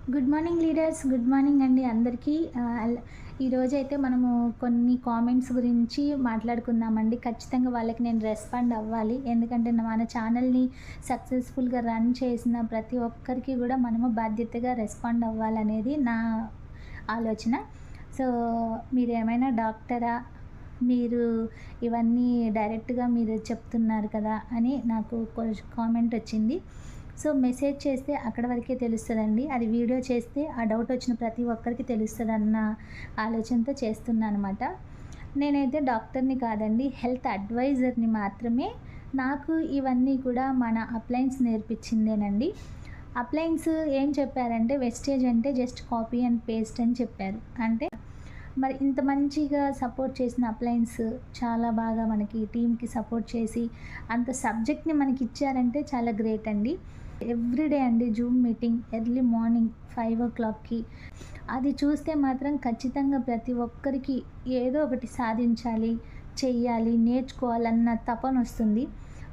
Good morning leaders. Good morning అండి అందరికీ. ఈరోజైతే మనము కొన్ని కామెంట్స్ గురించి మాట్లాడుకుందామండి. ఖచ్చితంగా వాళ్ళకి నేను రెస్పాండ్ అవ్వాలి. ఎందుకంటే మన ఛానల్‌ని సక్సెస్‌ఫుల్‌గా రన్ చేసిన ప్రతి ఒక్కరికి గూడా మనము బాధ్యతగా రెస్పాండ్ అవ్వాలనేది నా ఆలోచన. సో, మీరేమైనా డాక్టరా? మీరు ఇవన్నీ డైరెక్ట్‌గా మీరు చెప్తున్నారు కదా! అని నాకు కామెంట్ వచ్చింది. సో, మెసేజ్ చేస్తే అక్కడి వరకే తెలుస్తదండి. అది వీడియో చేస్తే ఆ డౌట్ వచ్చిన ప్రతి ఒక్కరికి తెలుస్తదన్న ఆలోచనతో చేస్తున్నాననమాట. నేనైతే డాక్టర్‌ని కాదండి. హెల్త్ అడ్వైజర్‌ని మాత్రమే. నాకు ఇవన్నీ కూడా మన అప్లయన్స్ నేర్పించిందేనండి. అప్లయన్స్ ఏం చెప్పారంటే వెస్టేజ్ అంటే జస్ట్ కాపీ అండ్ పేస్ట్ అని చెప్పారు. అంటే మరి ఇంత మంచిగా సపోర్ట్ చేసిన అప్లయన్స్ చాలా బాగా మనకి టీమ్‌కి సపోర్ట్ చేసి అంత సబ్జెక్ట్‌ని మనకిచ్చారంటే చాలా గ్రేట్ అండి. ఎవ్రీడే అండి జూమ్ మీటింగ్ ఎర్లీ మార్నింగ్ 5:00కి అది చూస్తే మాత్రం ఖచ్చితంగా ప్రతి ఒక్కరికి ఏదో ఒకటి సాధించాలి, చెయ్యాలి, నేర్చుకోవాలన్న తపనొస్తుంది.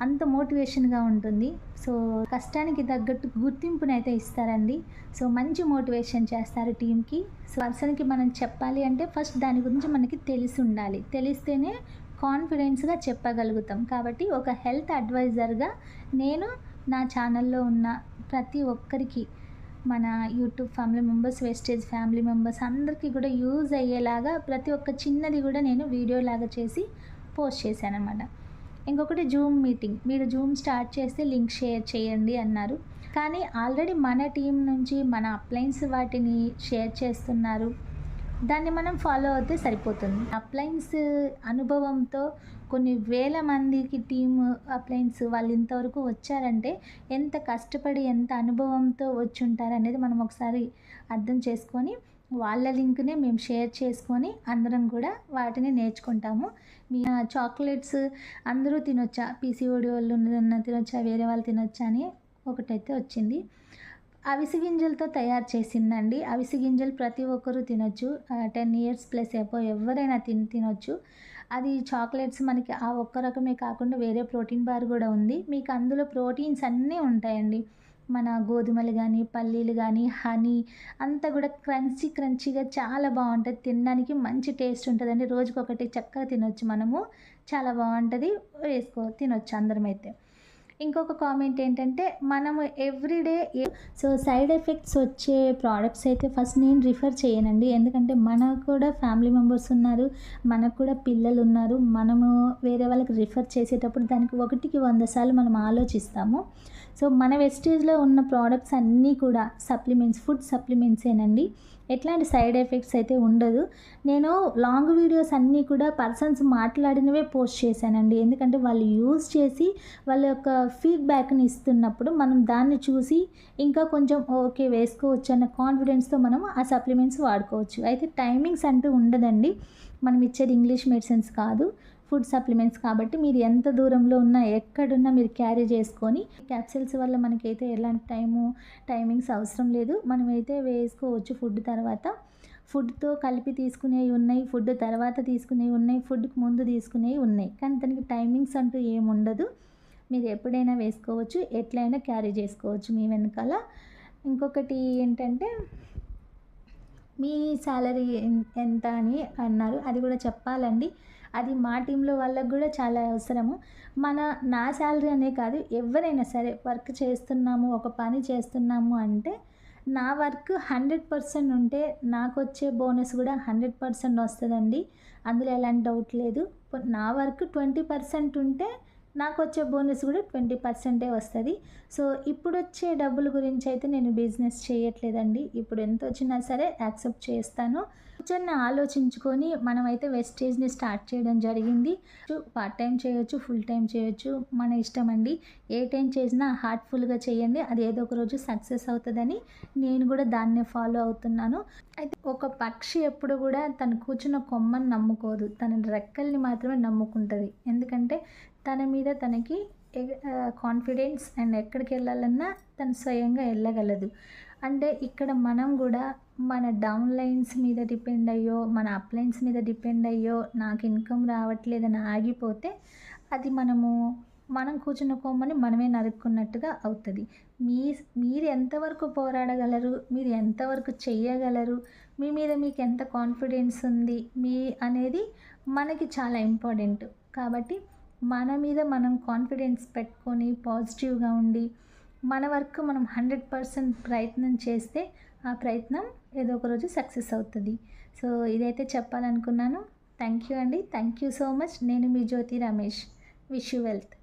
అంత మోటివేషన్‌గా ఉంటుంది. సో, కష్టానికి తగ్గట్టు గుర్తింపునైతే ఇస్తారండి. సో, మంచి మోటివేషన్ చేస్తారు టీమ్‌కి. సో, పర్సన్‌కి మనం చెప్పాలి అంటే ఫస్ట్ దాని గురించి మనకి తెలిసుండాలి. తెలిస్తేనే కాన్ఫిడెన్స్‌గా చెప్పగలుగుతాం. కాబట్టి ఒక హెల్త్ అడ్వైజర్‌గా నేను నా ఛానల్‌లో ఉన్న ప్రతి ఒక్కరికి మన యూట్యూబ్ ఫ్యామిలీ మెంబర్స్, వెస్టేజ్ ఫ్యామిలీ మెంబర్స్ అందరికీ కూడా యూజ్ అయ్యేలాగా ప్రతి ఒక్క చిన్నది కూడా నేను వీడియోలాగా చేసి పోస్ట్ చేశాననమాట. ఇంకొకటి జూమ్ మీటింగ్. మీరు జూమ్ స్టార్ట్ చేస్తే లింక్ షేర్ చేయండి అన్నారు. కానీ ఆల్రెడీ మన టీం నుంచి మన అప్లయన్స్ వాటిని షేర్ చేస్తున్నారు. దాన్ని మనం ఫాలో అవుతే సరిపోతుంది. అప్లయన్స్ అనుభవంతో కొన్ని వేల మందికి టీమ్ అప్లయన్స్ వాళ్ళు ఇంతవరకు వచ్చారంటే ఎంత కష్టపడి ఎంత అనుభవంతో వచ్చుంటారనేది మనం ఒకసారి అర్థం చేసుకొని వాళ్ళ లింక్‌నే మేము షేర్ చేసుకొని అందరం కూడా వాటిని నేర్చుకుంటాము. మీ చాక్లెట్స్ అందరూ తినొచ్చా? పీసీఓడీ వాళ్ళు తినొచ్చా? వేరే వాళ్ళు తినొచ్చా? అని ఒకటైతే వచ్చింది. అవిసె గింజలతో తయారు చేసిందండి. అవిసె గింజలు ప్రతి ఒక్కరు తినొచ్చు. 10 ఇయర్స్ ప్లస్ అబోవ్ ఎవరైనా తినొచ్చు. అది చాక్లెట్స్ మనకి ఆ ఒక్క రకమే కాకుండా వేరే ప్రోటీన్ బార్ గూడా ఉంది. మీకు అందులో ప్రోటీన్స్ అన్నీ ఉంటాయండి. మన గోధుమలు గానీ, పల్లీలు గానీ, హనీ అంతా గూడా క్రంచీగా చాలా బావుంటది. తినడానికి మంచి టేస్ట్ ఉంటదండి. రోజుకొకటి చక్కగా తినొచ్చు మనము. చాలా బావుంటది. తినొచ్చు అందరమైతే. ఇంకొక కామెంట్ ఏంటంటే మనము ఎవ్రీడే సో సైడ్ ఎఫెక్ట్స్ వచ్చే ప్రోడక్ట్స్ అయితే ఫస్ట్ నేను రిఫర్ చేయనండి. ఎందుకంటే మనకు కూడా ఫ్యామిలీ మెంబర్స్ ఉన్నారు. మనకు కూడా పిల్లలు ఉన్నారు. మనము వేరే వాళ్ళకి రిఫర్ చేసేటప్పుడు దానికి 1కి 100 సార్లు మనం ఆలోచిస్తాము. సో మన వెస్టేజ్‌లో ఉన్న ప్రోడక్ట్స్ అన్నీ కూడా ఫుడ్ సప్లిమెంట్సేనండి. ఎట్లాంటి సైడ్ ఎఫెక్ట్స్ అయితే ఉండదు. నేను లాంగ్ వీడియోస్ అన్నీ కూడా పర్సన్స్ మాట్లాడినవే పోస్ట్ చేశానండి. ఎందుకంటే వాళ్ళు యూజ్ చేసి వాళ్ళ యొక్క ఫీడ్‌బ్యాక్‌ని ఇస్తున్నప్పుడు మనం దాన్ని చూసి ఇంకా కొంచెం ఓకే వేసుకోవచ్చు అన్న కాన్ఫిడెన్స్‌తో మనం ఆ సప్లిమెంట్స్ వాడుకోవచ్చు. అయితే టైమింగ్స్ అంటూ ఉండదండి. మనం ఇచ్చేది ఇంగ్లీష్ మెడిసిన్స్ కాదు. ఫుడ్ సప్లిమెంట్స్ కాబట్టి మీరు ఎంత దూరంలో ఉన్నా, ఎక్కడున్నా మీరు క్యారీ చేసుకొని క్యాప్సూల్స్ వల్ల మనకైతే ఎలాంటి టైమింగ్స్ అవసరం లేదు. మనమైతే వేసుకోవచ్చు ఫుడ్ తర్వాత. ఫుడ్‌తో కలిపి తీసుకునేవి ఉన్నాయి. ఫుడ్ తర్వాత తీసుకునేవి ఉన్నాయి. ఫుడ్‌కి ముందు తీసుకునేవి ఉన్నాయి. కానీ దానికి టైమింగ్స్ అంటూ ఏముండదు. మీరు ఎప్పుడైనా వేసుకోవచ్చు. ఎట్లైనా క్యారీ చేసుకోవచ్చు మీ వెనకాల. ఇంకొకటి ఏంటంటే మీ సాలరీ ఎంత అని అన్నారు. అది కూడా చెప్పాలండి. అది మా టీంలో వాళ్ళకి కూడా చాలా అవసరము. నా సాలరీ అనే కాదు, ఎవరైనా సరే వర్క్ చేస్తున్నాము, ఒక పని చేస్తున్నాము అంటే నా వర్క్ 100% ఉంటే నాకొచ్చే బోనస్ కూడా 100% వస్తదండి. అందులో ఎలాంటి డౌట్ లేదు. నా వర్క్ 20% ఉంటే నాకొచ్చే బోనస్ కూడా 20% వస్తది. సో, ఇప్పుడొచ్చే డబ్బుల గురించయితే నేను బిజినెస్ చేయట్లేదండి. ఇప్పుడు ఎంతొచ్చినా సరే యాక్సెప్ట్ చేస్తాను. కూర్చొని ఆలోచించుకొని మనమైతే వెస్టేజ్‌ని స్టార్ట్ చేయడం జరిగింది. పార్ట్ టైమ్ చేయొచ్చు, ఫుల్ టైమ్ చేయొచ్చు. మన ఇష్టమండి. ఏ టైం చేసినా హార్ట్‌ఫుల్‌గా చేయండి. అది ఏదో ఒక రోజు సక్సెస్ అవుతదని నేను కూడా దాన్నే ఫాలో అవుతున్నాను. అయితే ఒక పక్షి ఎప్పుడు కూడా తను కూర్చున్న కొమ్మని నమ్ముకోదు. తన రెక్కల్ని మాత్రమే నమ్ముకుంటది. ఎందుకంటే తన మీద తనకి కాన్ఫిడెన్స్ అండ్ ఎక్కడికెళ్ళాలన్నా తను స్వయంగా వెళ్ళగలదు. అంటే ఇక్కడ మనం గూడా మన డౌన్‌లైన్స్ మీద డిపెండ్ అయ్యో, మన అప్‌లైన్స్ మీద డిపెండ్ అయ్యో, నాకు ఇన్‌కమ్ రావట్లేదని ఆగిపోతే అది మనము మనం కూర్చున్న కొమ్మని మనమే నరుక్కున్నట్టుగా అవుతుంది. మీ మీరు ఎంతవరకు పోరాడగలరు, మీరు ఎంతవరకు చెయ్యగలరు, మీ మీద మీకు ఎంత కాన్ఫిడెన్స్ ఉంది అనేది మనకి చాలా ఇంపార్టెంట్. కాబట్టి మన మీద మనం కాన్ఫిడెన్స్ పెట్టుకొని పాజిటివ్గా ఉండి మన వర్క్ మనం 100% ప్రయత్నం చేస్తే ఆ ప్రయత్నం ఏదో ఒక రోజు సక్సెస్ అవుతుంది. సో ఇదైతే చెప్పాలనుకున్నాను. థ్యాంక్ యూ అండి. Thank you so much. నేను మీ Jyothi Ramesh. Wish you wealth.